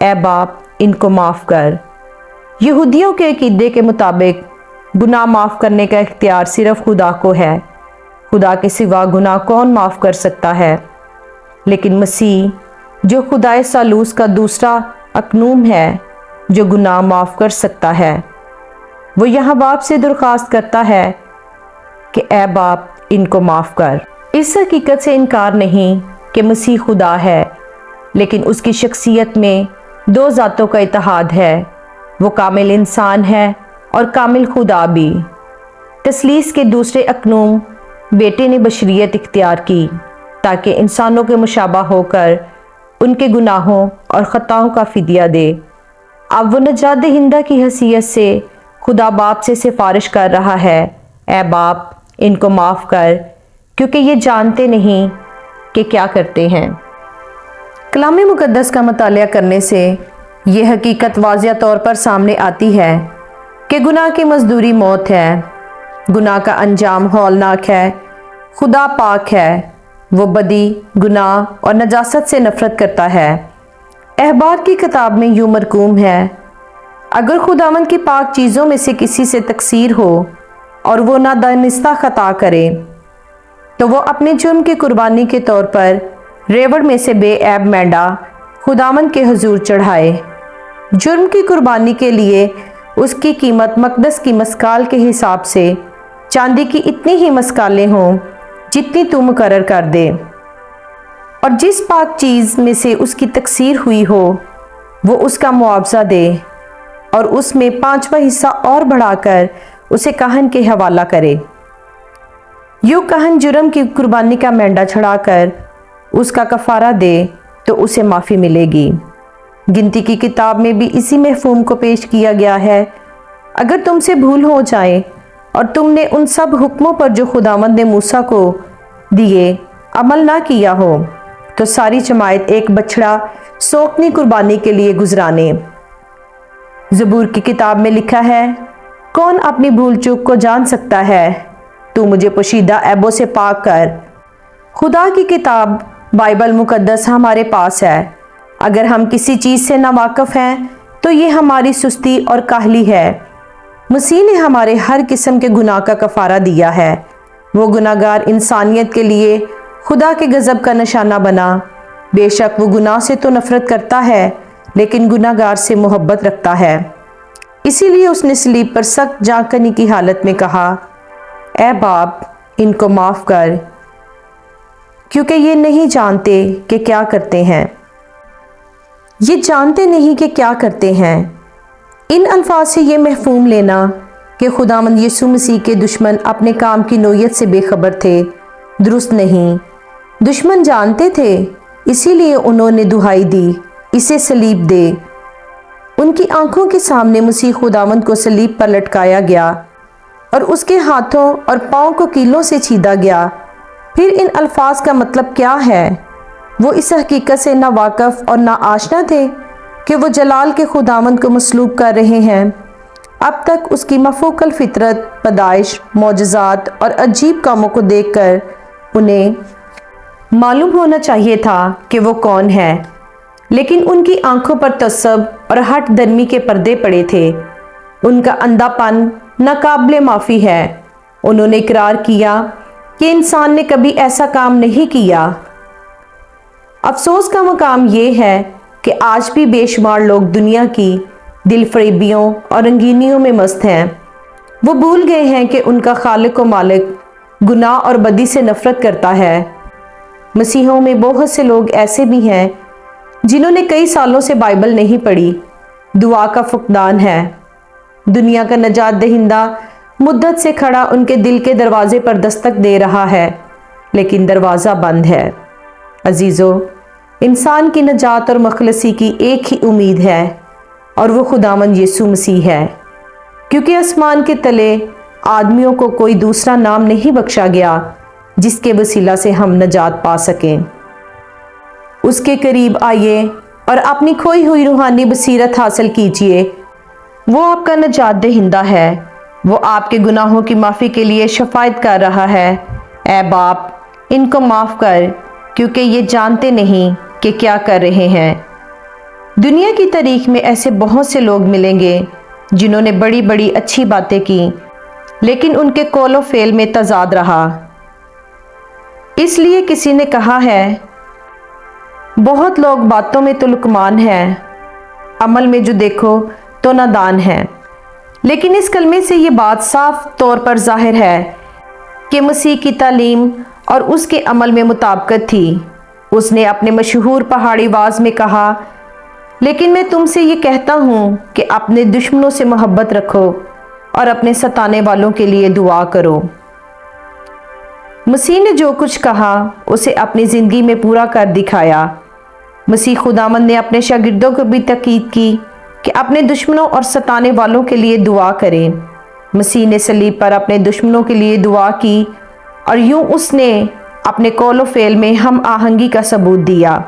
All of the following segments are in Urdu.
اے باپ ان کو معاف کر۔ یہودیوں کے عقیدے کے مطابق گناہ معاف کرنے کا اختیار صرف خدا کو ہے۔ خدا کے سوا گناہ کون معاف کر سکتا ہے؟ لیکن مسیح جو خدائے ثالوث کا دوسرا اقنوم ہے جو گناہ معاف کر سکتا ہے، وہ یہاں باپ سے درخواست کرتا ہے کہ اے باپ ان کو معاف کر۔ اس حقیقت سے انکار نہیں کہ مسیح خدا ہے، لیکن اس کی شخصیت میں دو ذاتوں کا اتحاد ہے۔ وہ کامل انسان ہے اور کامل خدا بھی۔ تثلیث کے دوسرے اقنوم بیٹے نے بشریت اختیار کی تاکہ انسانوں کے مشابہ ہو کر ان کے گناہوں اور خطاؤں کا فدیہ دے۔ اب وہ نجات دہندہ کی حیثیت سے خدا باپ سے سفارش کر رہا ہے، اے باپ ان کو معاف کر، کیونکہ یہ جانتے نہیں کہ کیا کرتے ہیں۔ کلام مقدس کا مطالعہ کرنے سے یہ حقیقت واضح طور پر سامنے آتی ہے کہ گناہ کی مزدوری موت ہے۔ گناہ کا انجام ہولناک ہے۔ خدا پاک ہے، وہ بدی، گناہ اور نجاست سے نفرت کرتا ہے۔ احبار کی کتاب میں یوں مرقوم ہے، اگر خداوند کی پاک چیزوں میں سے کسی سے تقصیر ہو اور وہ نادانستہ خطا کرے تو وہ اپنے جرم کی قربانی کے طور پر ریوڑ میں سے بے عیب مینڈا خداوند کے حضور چڑھائے۔ جرم کی قربانی کے لیے اس کی قیمت مقدس کی مسکال کے حساب سے چاندی کی اتنی ہی مسکالیں ہوں جتنی تو مقرر کر دے، اور جس پاک چیز میں سے اس کی تقصیر ہوئی ہو وہ اس کا معاوضہ دے، اور اس میں 5واں حصہ اور بڑھا کر اسے کہن کے حوالہ کرے۔ یوں کہن جرم کی قربانی کا مینڈا چڑھا کر اس کا کفارہ دے تو اسے معافی ملے گی۔ گنتی کی کتاب میں بھی اسی مفہوم کو پیش کیا گیا ہے، اگر تم سے بھول ہو جائے اور تم نے ان سب حکموں پر جو خداوند نے موسیٰ کو دیے عمل نہ کیا ہو تو ساری جماعت ایک بچڑا سوکنی قربانی کے لیے گزرانے۔ زبور کی کتاب میں لکھا ہے، کون اپنی بھول چوک کو جان سکتا ہے؟ تو مجھے پوشیدہ عیبوں سے پاک کر۔ خدا کی کتاب بائبل مقدس ہمارے پاس ہے۔ اگر ہم کسی چیز سے ناواقف ہیں تو یہ ہماری سستی اور کاہلی ہے۔ مسیح نے ہمارے ہر قسم کے گناہ کا کفارہ دیا ہے۔ وہ گناہگار انسانیت کے لیے خدا کے غضب کا نشانہ بنا۔ بے شک وہ گناہ سے تو نفرت کرتا ہے لیکن گناہگار سے محبت رکھتا ہے۔ اسی لیے اس نے صلیب پر سخت جانکنی کی حالت میں کہا، اے باپ ان کو معاف کر، کیونکہ یہ نہیں جانتے کہ کیا کرتے ہیں۔ یہ جانتے نہیں کہ کیا کرتے ہیں۔ ان الفاظ سے یہ مفہوم لینا کہ خداوند یسوع مسیح کے دشمن اپنے کام کی نوعیت سے بے خبر تھے، درست نہیں۔ دشمن جانتے تھے، اسی لیے انہوں نے دہائی دی، اسے صلیب دے۔ ان کی آنکھوں کے سامنے مسیح خداوند کو صلیب پر لٹکایا گیا اور اس کے ہاتھوں اور پاؤں کو کیلوں سے چھیدا گیا۔ پھر ان الفاظ کا مطلب کیا ہے؟ وہ اس حقیقت سے نہ واقف اور نہ آشنا تھے کہ وہ جلال کے خداوند کو مصلوب کر رہے ہیں۔ اب تک اس کی مفوق الفطرت پیدائش، معجزات اور عجیب کاموں کو دیکھ کر انہیں معلوم ہونا چاہیے تھا کہ وہ کون ہے، لیکن ان کی آنکھوں پر تعصب اور ہٹ درمی کے پردے پڑے تھے۔ ان کا اندھا پن ناقابل معافی ہے۔ انہوں نے اقرار کیا کہ انسان نے کبھی ایسا کام نہیں کیا۔ افسوس کا مقام یہ ہے کہ آج بھی بے شمار لوگ دنیا کی دل فریبیوں اور رنگینیوں میں مست ہیں۔ وہ بھول گئے ہیں کہ ان کا خالق و مالک گناہ اور بدی سے نفرت کرتا ہے۔ مسیحوں میں بہت سے لوگ ایسے بھی ہیں جنہوں نے کئی سالوں سے بائبل نہیں پڑھی۔ دعا کا فقدان ہے۔ دنیا کا نجات دہندہ مدت سے کھڑا ان کے دل کے دروازے پر دستک دے رہا ہے، لیکن دروازہ بند ہے۔ عزیزو، انسان کی نجات اور مخلصی کی ایک ہی امید ہے، اور وہ خداوند یسوع مسیح ہے، کیونکہ آسمان کے تلے آدمیوں کو کوئی دوسرا نام نہیں بخشا گیا جس کے وسیلہ سے ہم نجات پا سکیں۔ اس کے قریب آئیے اور اپنی کھوئی ہوئی روحانی بصیرت حاصل کیجیے۔ وہ آپ کا نجات دہندہ ہے۔ وہ آپ کے گناہوں کی معافی کے لیے شفاعت کر رہا ہے۔ اے باپ ان کو معاف کر، کیونکہ یہ جانتے نہیں کہ کیا کر رہے ہیں۔ دنیا کی تاریخ میں ایسے بہت سے لوگ ملیں گے جنہوں نے بڑی بڑی اچھی باتیں کی، لیکن ان کے قول و فعل میں تضاد رہا۔ اس لیے کسی نے کہا ہے، بہت لوگ باتوں میں تو لقمان ہیں، عمل میں جو دیکھو تو نادان ہیں۔ لیکن اس کلمے سے یہ بات صاف طور پر ظاہر ہے کہ مسیح کی تعلیم اور اس کے عمل میں مطابقت تھی۔ اس نے اپنے مشہور پہاڑی واز میں کہا، لیکن میں تم سے یہ کہتا ہوں کہ اپنے دشمنوں سے محبت رکھو اور اپنے ستانے والوں کے لیے دعا کرو۔ مسیح نے جو کچھ کہا اسے اپنی زندگی میں پورا کر دکھایا۔ مسیح خداوند نے اپنے شاگردوں کو بھی تاکید کی کہ اپنے دشمنوں اور ستانے والوں کے لیے دعا کریں۔ مسیح نے صلیب پر اپنے دشمنوں کے لیے دعا کی اور یوں اس نے اپنے قول و فعل میں ہم آہنگی کا ثبوت دیا۔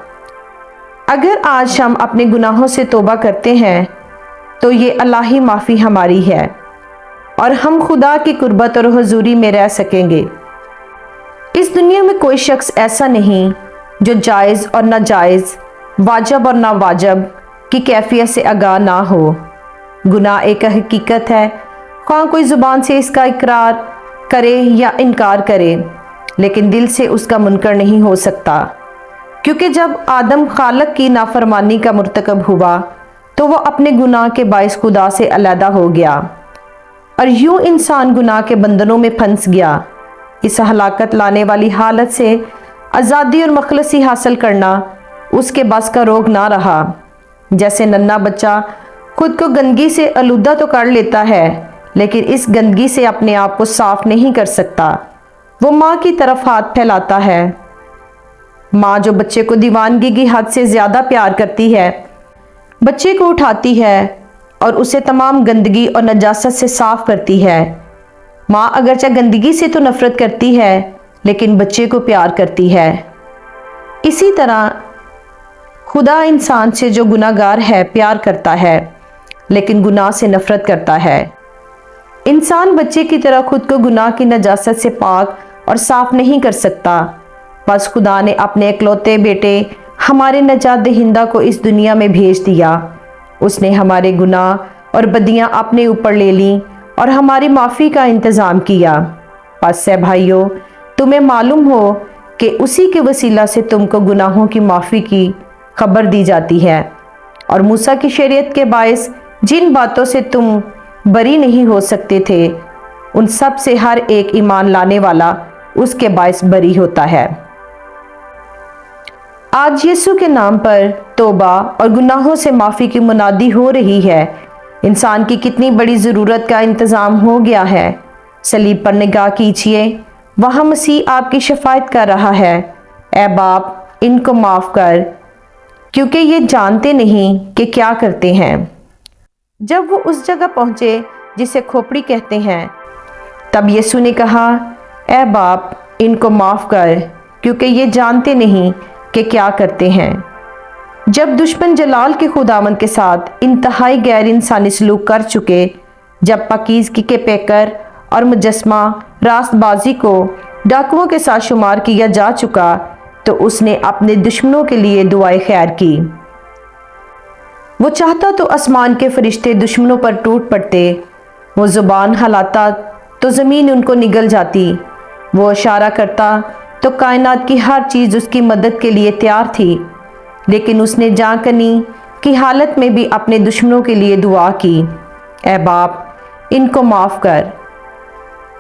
اگر آج ہم اپنے گناہوں سے توبہ کرتے ہیں تو یہ الہی معافی ہماری ہے اور ہم خدا کی قربت اور حضوری میں رہ سکیں گے۔ اس دنیا میں کوئی شخص ایسا نہیں جو جائز اور ناجائز، واجب اور ناواجب کی کیفیت سے آگاہ نہ ہو۔ گناہ ایک حقیقت ہے، خواہ کوئی زبان سے اس کا اقرار کرے یا انکار کرے، لیکن دل سے اس کا منکر نہیں ہو سکتا، کیونکہ جب آدم خالق کی نافرمانی کا مرتکب ہوا تو وہ اپنے گناہ کے باعث خدا سے علیحدہ ہو گیا اور یوں انسان گناہ کے بندھنوں میں پھنس گیا۔ اس ہلاکت لانے والی حالت سے آزادی اور مخلصی حاصل کرنا اس کے بس کا روگ نہ رہا۔ جیسے ننھا بچہ خود کو گندگی سے آلودہ تو کر لیتا ہے، لیکن اس گندگی سے اپنے آپ کو صاف نہیں کر سکتا۔ وہ ماں کی طرف ہاتھ پھیلاتا ہے۔ ماں جو بچے کو دیوانگی کی حد سے زیادہ پیار کرتی ہے، بچے کو اٹھاتی ہے اور اسے تمام گندگی اور نجاست سے صاف کرتی ہے۔ ماں اگرچہ گندگی سے تو نفرت کرتی ہے، لیکن بچے کو پیار کرتی ہے۔ اسی طرح خدا انسان سے جو گناہ گار ہے پیار کرتا ہے، لیکن گناہ سے نفرت کرتا ہے۔ انسان بچے کی طرح خود کو گناہ کی نجاست سے پاک اور صاف نہیں کر سکتا، بس خدا نے اپنے اکلوتے بیٹے ہمارے نجات دہندہ کو اس دنیا میں بھیج دیا۔ اس نے ہمارے گناہ اور بدیاں اپنے اوپر لے لیں اور ہماری معافی کا انتظام کیا۔ پس اے بھائیو، تمہیں معلوم ہو کہ اسی کے وسیلہ سے تم کو گناہوں کی معافی کی خبر دی جاتی ہے، اور موسیٰ کی شریعت کے باعث جن باتوں سے تم بری نہیں ہو سکتے تھے، ان سب سے ہر ایک ایمان لانے والا اس کے باعث بری ہوتا ہے۔ آج یسوع کے نام پر توبہ اور گناہوں سے معافی کی منادی ہو رہی ہے۔ انسان کی کتنی بڑی ضرورت کا انتظام ہو گیا ہے۔ صلیب پر نگاہ کیجئے، وہاں مسیح آپ کی شفاعت کر رہا ہے، اے باپ ان کو معاف کر، کیونکہ یہ جانتے نہیں کہ کیا کرتے ہیں۔ جب وہ اس جگہ پہنچے جسے کھوپڑی کہتے ہیں، تب یسوع نے کہا، اے باپ ان کو معاف کر، کیونکہ یہ جانتے نہیں کہ کیا کرتے ہیں۔ جب دشمن جلال کے خداوند کے ساتھ انتہائی غیر انسانی سلوک کر چکے، جب پاکیزگی کے پیکر اور مجسمہ راست بازی کو ڈاکوؤں کے ساتھ شمار کیا جا چکا، تو اس نے اپنے دشمنوں کے لیے دعائے خیر کی۔ وہ چاہتا تو آسمان کے فرشتے دشمنوں پر ٹوٹ پڑتے، وہ زبان ہلاتا تو زمین ان کو نگل جاتی، وہ اشارہ کرتا تو کائنات کی ہر چیز اس کی مدد کے لیے تیار تھی، لیکن اس نے جاں کنی کی حالت میں بھی اپنے دشمنوں کے لیے دعا کی، اے باپ ان کو معاف کر۔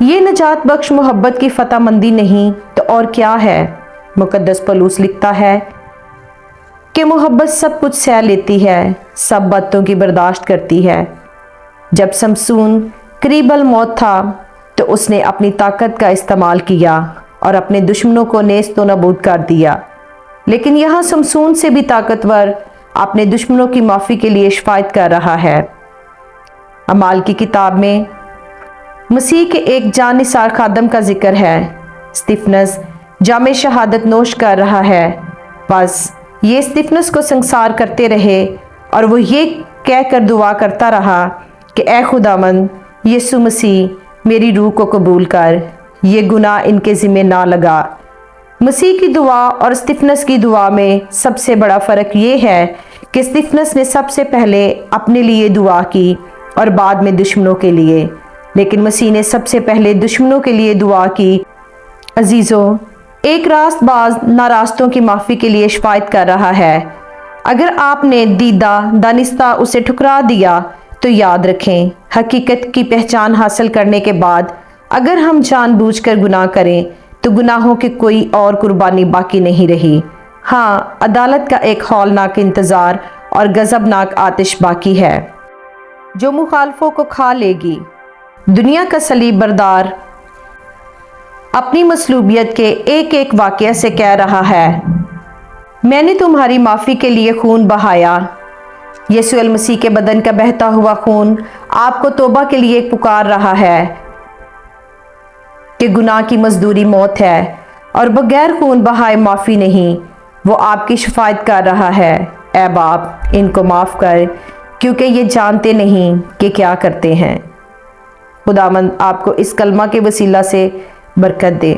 یہ نجات بخش محبت کی فتح مندی نہیں تو اور کیا ہے؟ مقدس پولس لکھتا ہے کہ محبت سب کچھ سہ لیتی ہے، سب باتوں کی برداشت کرتی ہے۔ جب سمسون قریب الموت تھا تو اس نے اپنی طاقت کا استعمال کیا اور اپنے دشمنوں کو نیست و نابود کر دیا، لیکن یہاں سمسون سے بھی طاقتور اپنے دشمنوں کی معافی کے لیے شفاعت کر رہا ہے۔ اعمال کی کتاب میں مسیح کے ایک جاں نثار خادم کا ذکر ہے۔ استفنس جام شہادت نوش کر رہا ہے، بس یہ استفنس کو سنگسار کرتے رہے اور وہ یہ کہہ کر دعا کرتا رہا کہ اے خداوند یسوع مسیح میری روح کو قبول کر، یہ گناہ ان کے ذمہ نہ لگا۔ مسیح کی دعا اور استفنس کی دعا میں سب سے بڑا فرق یہ ہے کہ استفنس نے سب سے پہلے اپنے لیے دعا کی اور بعد میں دشمنوں کے لیے، لیکن مسیح نے سب سے پہلے دشمنوں کے لیے دعا کی۔ عزیزو، ایک راست باز ناراستوں کی معافی کے لیے شفاعت کر رہا ہے۔ اگر آپ نے دیدہ دانستہ اسے ٹھکرا دیا تو یاد رکھیں، حقیقت کی پہچان حاصل کرنے کے بعد اگر ہم جان بوجھ کر گناہ کریں تو گناہوں کی کوئی اور قربانی باقی نہیں رہی۔ ہاں، عدالت کا ایک ہولناک انتظار اور غضبناک آتش باقی ہے جو مخالفوں کو کھا لے گی۔ دنیا کا صلیب بردار اپنی مصلوبیت کے ایک ایک واقعہ سے کہہ رہا ہے، میں نے تمہاری معافی کے لیے خون بہایا۔ یسوع المسیح کے بدن کا بہتا ہوا خون آپ کو توبہ کے لیے پکار رہا ہے کہ گناہ کی مزدوری موت ہے اور بغیر خون بہائے معافی نہیں۔ وہ آپ کی شفاعت کر رہا ہے، اے باپ ان کو معاف کر کیونکہ یہ جانتے نہیں کہ کیا کرتے ہیں۔ خداوند آپ کو اس کلمہ کے وسیلہ سے برکت دے۔